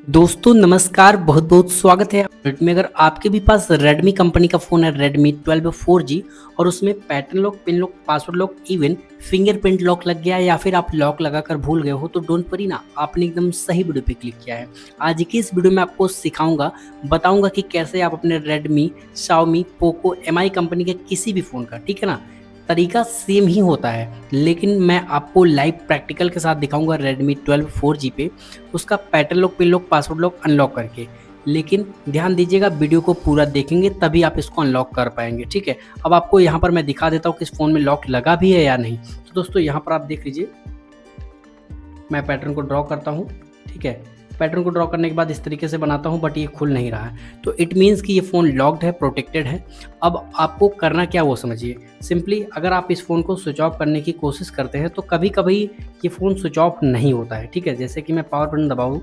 दोस्तों नमस्कार, बहुत बहुत स्वागत है अपडेट में। अगर आपके भी पास Redmi कंपनी का फ़ोन है Redmi 12 4G और उसमें pattern lock, pin lock, password lock, even fingerprint lock लग गया है या फिर आप लॉक लगाकर भूल गए हो तो डोंट वरी ना, आपने एकदम सही वीडियो पे क्लिक किया है। आज की इस वीडियो में आपको सिखाऊंगा, बताऊंगा कि कैसे आप अपने Redmi, Xiaomi, Poco, MI company के किसी भी फ़ोन का, ठीक है ना, तरीका सेम ही होता है, लेकिन मैं आपको लाइव प्रैक्टिकल के साथ दिखाऊंगा Redmi 12 4G पे उसका pattern lock, pin lock, password lock unlock करके। लेकिन ध्यान दीजिएगा, वीडियो को पूरा देखेंगे तभी आप इसको अनलॉक कर पाएंगे, ठीक है। अब आपको यहाँ पर मैं दिखा देता हूँ कि इस फ़ोन में लॉक लगा भी है या नहीं। तो दोस्तों यहाँ पर आप देख लीजिए, मैं पैटर्न को ड्रॉ करता हूँ, ठीक है। पैटर्न को ड्रॉ करने के बाद इस तरीके से बनाता हूँ, बट ये खुल नहीं रहा है, तो इट मीन्स कि ये फ़ोन लॉक्ड है, प्रोटेक्टेड है। अब आपको करना क्या वो समझिए। सिंपली अगर आप इस फ़ोन को स्विच ऑफ करने की कोशिश करते हैं तो कभी कभी ये फ़ोन स्विच ऑफ नहीं होता है, ठीक है। जैसे कि मैं पावर बटन दबाऊँ,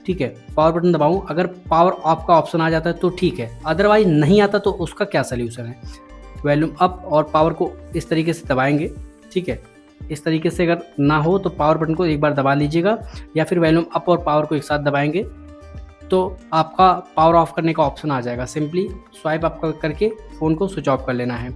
ठीक है, पावर बटन दबाऊँ, अगर पावर ऑफ का ऑप्शन आ जाता है तो ठीक है, अदरवाइज नहीं आता तो उसका क्या सोल्यूशन है। वॉल्यूम अप और पावर को इस तरीके से दबाएंगे, ठीक है। इस तरीके से अगर ना हो तो पावर बटन को एक बार दबा लीजिएगा, या फिर वॉल्यूम अप और पावर को एक साथ दबाएंगे तो आपका पावर ऑफ करने का ऑप्शन आ जाएगा। सिंपली स्वाइप अप करके फ़ोन को स्विच ऑफ कर लेना है।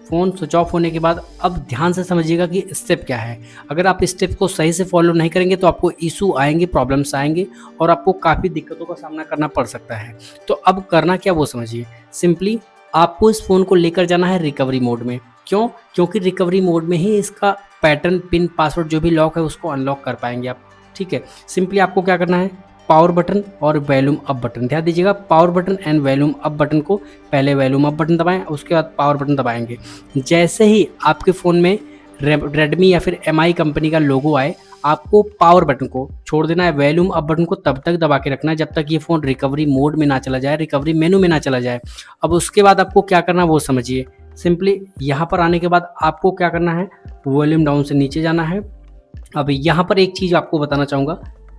फ़ोन स्विच ऑफ होने के बाद अब ध्यान से समझिएगा कि स्टेप क्या है। अगर आप स्टेप को सही से फॉलो नहीं करेंगे तो आपको इशू आएंगे, प्रॉब्लम्स आएंगे और आपको काफ़ी दिक्कतों का सामना करना पड़ सकता है। तो अब करना क्या वो समझिए। सिंपली आपको इस फ़ोन को लेकर जाना है रिकवरी मोड में। क्यों? क्योंकि रिकवरी मोड में ही इसका पैटर्न, पिन, पासवर्ड जो भी लॉक है उसको अनलॉक कर पाएंगे आप, ठीक है। सिंपली आपको क्या करना है, पावर बटन और वॉल्यूम अप बटन, ध्यान दीजिएगा, power button and volume up button को पहले वॉल्यूम अप बटन दबाएं, उसके बाद पावर बटन दबाएंगे। जैसे ही आपके फ़ोन में रेडमी या फिर एमआई कंपनी का लोगो आए, आपको पावर बटन को छोड़ देना है, वॉल्यूम अप बटन को तब तक दबा के रखना है जब तक ये फ़ोन रिकवरी मोड में ना चला जाए, रिकवरी मेनू में ना चला जाए। अब उसके बाद आपको क्या करना है वो समझिए। सिंपली यहाँ पर आने के बाद आपको क्या करना है, वॉल्यूम डाउन से नीचे जाना है। अब यहाँ पर एक चीज़ आपको बताना चाहूँगा,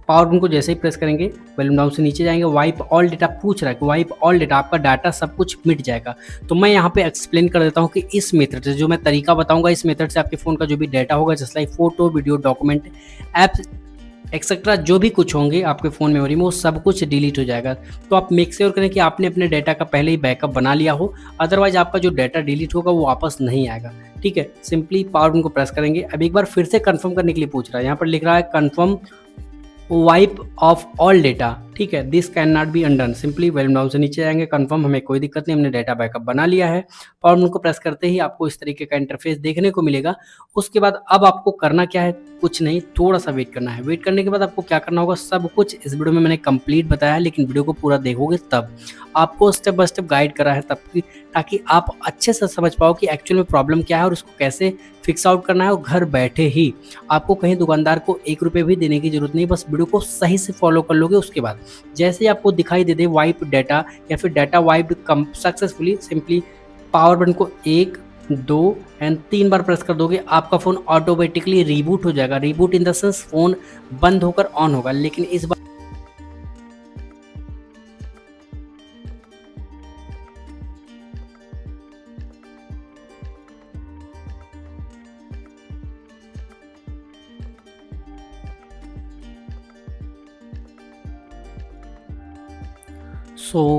पावर बटन को जैसे ही प्रेस करेंगे, वॉल्यूम डाउन से नीचे जाएंगे, वाइप ऑल डेटा पूछ रहा है कि वाइप ऑल डेटा, आपका डाटा सब कुछ मिट जाएगा। तो मैं यहाँ पे एक्सप्लेन कर देता हूँ कि इस मेथड से, जो मैं तरीका बताऊंगा, इस मेथड से आपके फ़ोन का जो भी डाटा होगा, जैसे like photo, video, document, apps etcetera, जो भी कुछ होंगे आपके फ़ोन मेमोरी में, वो सब कुछ डिलीट हो जाएगा। तो आप मेक श्योर करें कि आपने अपने डाटा का पहले ही बैकअप बना लिया हो, अदरवाइज आपका जो डाटा डिलीट होगा वो वापस नहीं आएगा, ठीक है। सिंपली पावर बटन को प्रेस करेंगे। अब एक बार फिर से कंफर्म करने के लिए पूछ रहा है, यहाँ पर लिख रहा है confirm wipe off all data, ठीक है, this can not be undone. Simply volume down से नीचे जाएंगे, कंफर्म, हमें कोई दिक्कत नहीं, हमने डाटा बैकअप बना लिया है। पावर बटन को प्रेस करते ही आपको इस तरीके का इंटरफेस देखने को मिलेगा। उसके बाद अब आपको करना क्या है, कुछ नहीं, थोड़ा सा वेट करना है। वेट करने के बाद आपको क्या करना होगा, सब कुछ इस वीडियो में मैंने कंप्लीट बताया है, लेकिन वीडियो को पूरा देखोगे तब आपको स्टेप बाय स्टेप गाइड करा है, तब की, ताकि आप अच्छे से समझ पाओ कि एक्चुअल में प्रॉब्लम क्या है और उसको कैसे फिक्स आउट करना है। और घर बैठे ही आपको कहीं दुकानदार को 1 रुपये भी देने की जरूरत नहीं, बस वीडियो को सही से फॉलो कर लोगे। उसके बाद जैसे ही आपको दिखाई दे दे वाइप डाटा या फिर data wiped successfully, simply power button को 1, 2 एंड 3 बार प्रेस कर दोगे, आपका फ़ोन ऑटोमेटिकली रिबूट हो जाएगा। Reboot in the sense phone बंद होकर ऑन होगा, लेकिन इस बार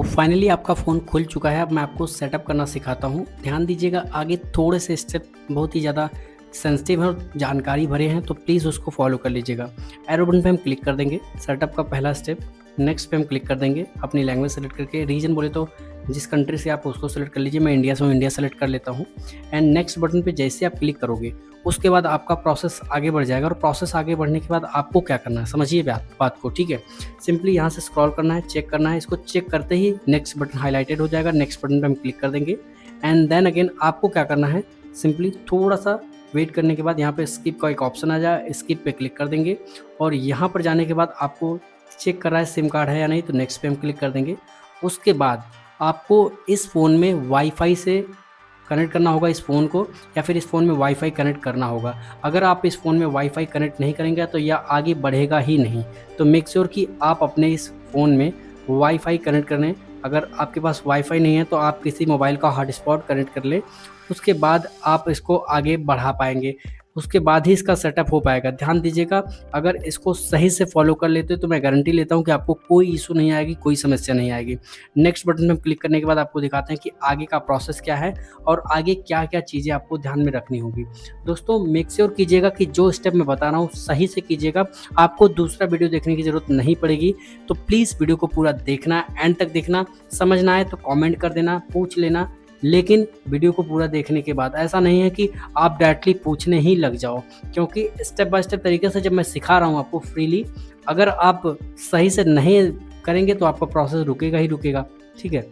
फाइनली आपका फ़ोन खुल चुका है। अब मैं आपको सेटअप करना सिखाता हूँ। ध्यान दीजिएगा, आगे थोड़े से स्टेप बहुत ही ज़्यादा सेंसिटिव हैं और जानकारी भरे हैं, तो प्लीज़ उसको फॉलो कर लीजिएगा। एरो बटन पे हम क्लिक कर देंगे, सेटअप का पहला स्टेप। नेक्स्ट पे हम क्लिक कर देंगे, अपनी लैंग्वेज सेलेक्ट करके, रीजन बोले तो जिस कंट्री से आप उसको सेलेक्ट कर लीजिए। मैं इंडिया से हूँ, इंडिया सेलेक्ट कर लेता हूँ। एंड नेक्स्ट बटन पे जैसे आप क्लिक करोगे उसके बाद आपका प्रोसेस आगे बढ़ जाएगा। और प्रोसेस आगे बढ़ने के बाद आपको क्या करना है, समझिए बात को, ठीक है। सिंपली यहाँ से स्क्रॉल करना है, चेक करना है। इसको चेक करते ही नेक्स्ट बटन हाईलाइटेड हो जाएगा, नेक्स्ट बटन पे हम क्लिक कर देंगे। एंड देन अगेन आपको क्या करना है, सिंपली थोड़ा सा वेट करने के बाद यहाँ पे स्किप का एक ऑप्शन आ जाए, स्किप पे क्लिक कर देंगे। और यहाँ पर जाने के बाद आपको चेक कर रहा है सिम कार्ड है या नहीं, तो नेक्स्ट पे हम क्लिक कर देंगे। उसके बाद आपको इस फ़ोन में वाईफाई से कनेक्ट करना होगा इस फ़ोन को, या फिर इस फ़ोन में वाईफाई कनेक्ट करना होगा। अगर आप इस फ़ोन में वाईफाई कनेक्ट नहीं करेंगे तो यह आगे बढ़ेगा ही नहीं। तो मेक श्योर कि आप अपने इस फ़ोन में वाईफाई कनेक्ट करें। अगर आपके पास वाईफाई नहीं है तो आप किसी मोबाइल का हॉटस्पॉट कनेक्ट कर लें, उसके बाद आप इसको आगे बढ़ा पाएंगे। उसके बाद ही इसका सेटअप हो पाएगा। ध्यान दीजिएगा, अगर इसको सही से फॉलो कर लेते हो तो मैं गारंटी लेता हूँ कि आपको कोई इशू नहीं आएगी, कोई समस्या नहीं आएगी। नेक्स्ट बटन में क्लिक करने के बाद आपको दिखाते हैं कि आगे का प्रोसेस क्या है और आगे क्या-क्या चीज़ें आपको ध्यान में रखनी होगी। दोस्तों मेक श्योर कीजिएगा कि जो स्टेप मैं बता रहा हूँ सही से कीजिएगा, आपको दूसरा वीडियो देखने की ज़रूरत नहीं पड़ेगी। तो प्लीज़ वीडियो को पूरा देखना, एंड तक देखना। समझ ना आए तो कमेंट कर देना, पूछ लेना, लेकिन वीडियो को पूरा देखने के बाद ऐसा नहीं है कि आप डायरेक्टली पूछने ही लग जाओ, क्योंकि स्टेप बाय स्टेप तरीके से जब मैं सिखा रहा हूँ आपको फ्रीली, अगर आप सही से नहीं करेंगे तो आपका प्रोसेस रुकेगा ही रुकेगा। ठीक है,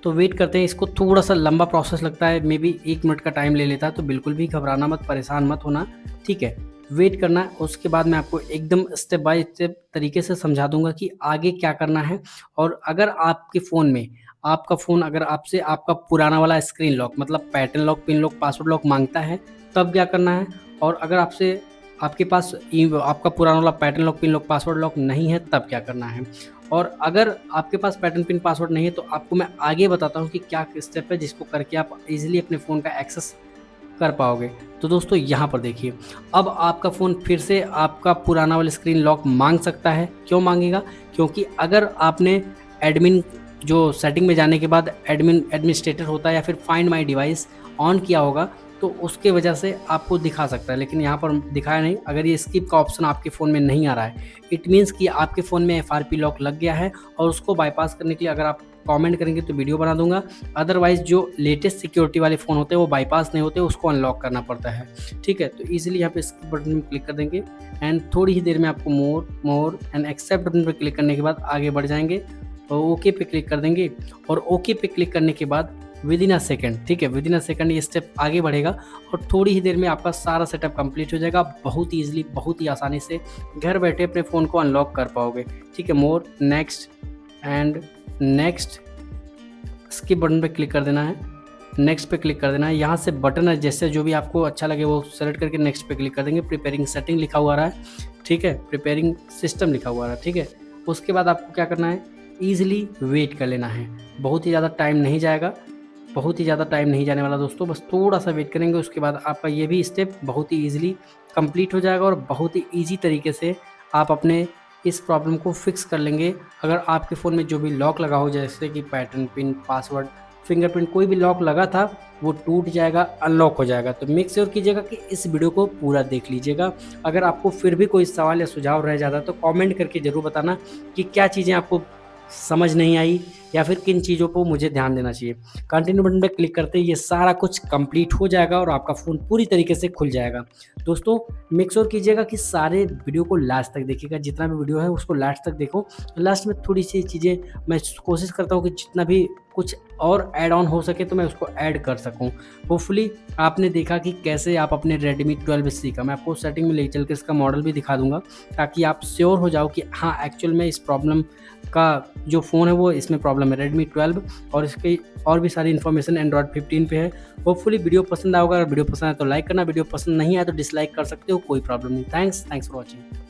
तो वेट करते हैं। इसको थोड़ा सा लंबा प्रोसेस लगता है, मे बी 1 मिनट का टाइम ले लेता है, तो बिल्कुल भी घबराना मत, परेशान मत होना। ठीक है, वेट करना है। उसके बाद मैं आपको एकदम स्टेप बाय स्टेप तरीके से समझा दूंगा कि आगे क्या करना है। और अगर आपके फ़ोन में आपका फ़ोन अगर आपसे आपका पुराना वाला स्क्रीन लॉक मतलब pattern lock, pin lock, password lock मांगता है, तब क्या करना है। और अगर आपसे आपके पास आपका पुराना वाला pattern lock, pin lock, password lock नहीं है, तब क्या करना है। और अगर आपके पास पैटर्न, पिन, पासवर्ड नहीं है, तो आपको मैं आगे बताता हूँ कि क्या स्टेप है जिसको करके आप ईज़िली अपने फ़ोन का एक्सेस कर पाओगे। तो दोस्तों यहाँ पर देखिए, अब आपका फ़ोन फिर से आपका पुराना वाला स्क्रीन लॉक मांग सकता है। क्यों मांगेगा? क्योंकि अगर आपने एडमिन जो सेटिंग में जाने के बाद एडमिनिस्ट्रेटर होता है या फिर फाइंड माय डिवाइस ऑन किया होगा, तो उसके वजह से आपको दिखा सकता है, लेकिन यहाँ पर दिखाया नहीं। अगर ये स्किप का ऑप्शन आपके फ़ोन में नहीं आ रहा है, इट मीन्स कि आपके फ़ोन में FRP लॉक लग गया है, और उसको बाईपास करने के लिए अगर आप कमेंट करेंगे तो वीडियो बना दूंगा। अदरवाइज़ जो लेटेस्ट सिक्योरिटी वाले फ़ोन होते हैं वो बाईपास नहीं होते, उसको अनलॉक करना पड़ता है। ठीक है, तो ईजिली यहाँ पे स्किप बटन में क्लिक कर देंगे, एंड थोड़ी ही देर में आपको मोर एंड एक्सेप्ट बटन पर क्लिक करने के बाद आगे बढ़ जाएंगे और ओके पे क्लिक कर देंगे। और ओके पे क्लिक करने के बाद विदिन अ सेकंड, ठीक है, विदिन अ सेकंड ये स्टेप आगे बढ़ेगा और थोड़ी ही देर में आपका सारा सेटअप कंप्लीट हो जाएगा। बहुत ही ईजिली, बहुत ही आसानी से घर बैठे अपने फ़ोन को अनलॉक कर पाओगे। ठीक है, more, next and next, skip button पे क्लिक कर देना है, नेक्स्ट पे क्लिक कर देना है। यहाँ से बटन है जैसे जो भी आपको अच्छा लगे वो सेलेक्ट करके नेक्स्ट पे क्लिक कर देंगे। प्रिपेयरिंग सेटिंग लिखा हुआ रहा है, ठीक है, प्रिपेयरिंग सिस्टम लिखा हुआ रहा है। ठीक है, उसके बाद आपको क्या करना है, ईजिली वेट कर लेना है। बहुत ही ज़्यादा टाइम नहीं जाएगा, बहुत ही ज़्यादा टाइम नहीं जाने वाला दोस्तों, बस थोड़ा सा वेट करेंगे। उसके बाद आपका ये भी स्टेप बहुत ही ईजिली कंप्लीट हो जाएगा और बहुत ही ईजी तरीके से आप अपने इस प्रॉब्लम को फिक्स कर लेंगे। अगर आपके फ़ोन में जो भी लॉक लगा हो, जैसे कि पैटर्न, पिन, पासवर्ड, फिंगरप्रिंट, कोई भी लॉक लगा था वो टूट जाएगा, अनलॉक हो जाएगा। तो मेक श्योर कीजिएगा कि इस वीडियो को पूरा देख लीजिएगा। अगर आपको फिर भी कोई सवाल या सुझाव रह जाता है तो कमेंट करके ज़रूर बताना कि क्या चीज़ें आपको समझ नहीं आई या फिर किन चीज़ों को मुझे ध्यान देना चाहिए। कंटिन्यू बटन पे क्लिक करते ही ये सारा कुछ कंप्लीट हो जाएगा और आपका फ़ोन पूरी तरीके से खुल जाएगा। दोस्तों मेक श्योर कीजिएगा कि सारे वीडियो को लास्ट तक देखिएगा, जितना भी वीडियो है उसको लास्ट तक देखो। लास्ट में थोड़ी सी चीज़ें मैं कोशिश करता हूँ कि जितना भी कुछ और ऐड ऑन हो सके तो मैं उसको ऐड कर सकूँ। होपफुली आपने देखा कि कैसे आप अपने Redmi 12C का, मैं आपको सेटिंग में ले चल के इसका मॉडल भी दिखा दूँगा, ताकि आप श्योर हो जाओ कि हाँ एक्चुअल में इस प्रॉब्लम का जो फ़ोन है वो इसमें प्रॉब्लम है Redmi 12, और इसकी और भी सारी इन्फॉर्मेशन Android 15 पे है। होपफुली वीडियो पसंद आएगा। अगर वीडियो पसंद आए तो लाइक करना, वीडियो पसंद नहीं आए तो डिसलाइक कर सकते हो, कोई प्रॉब्लम नहीं। Thanks for watching.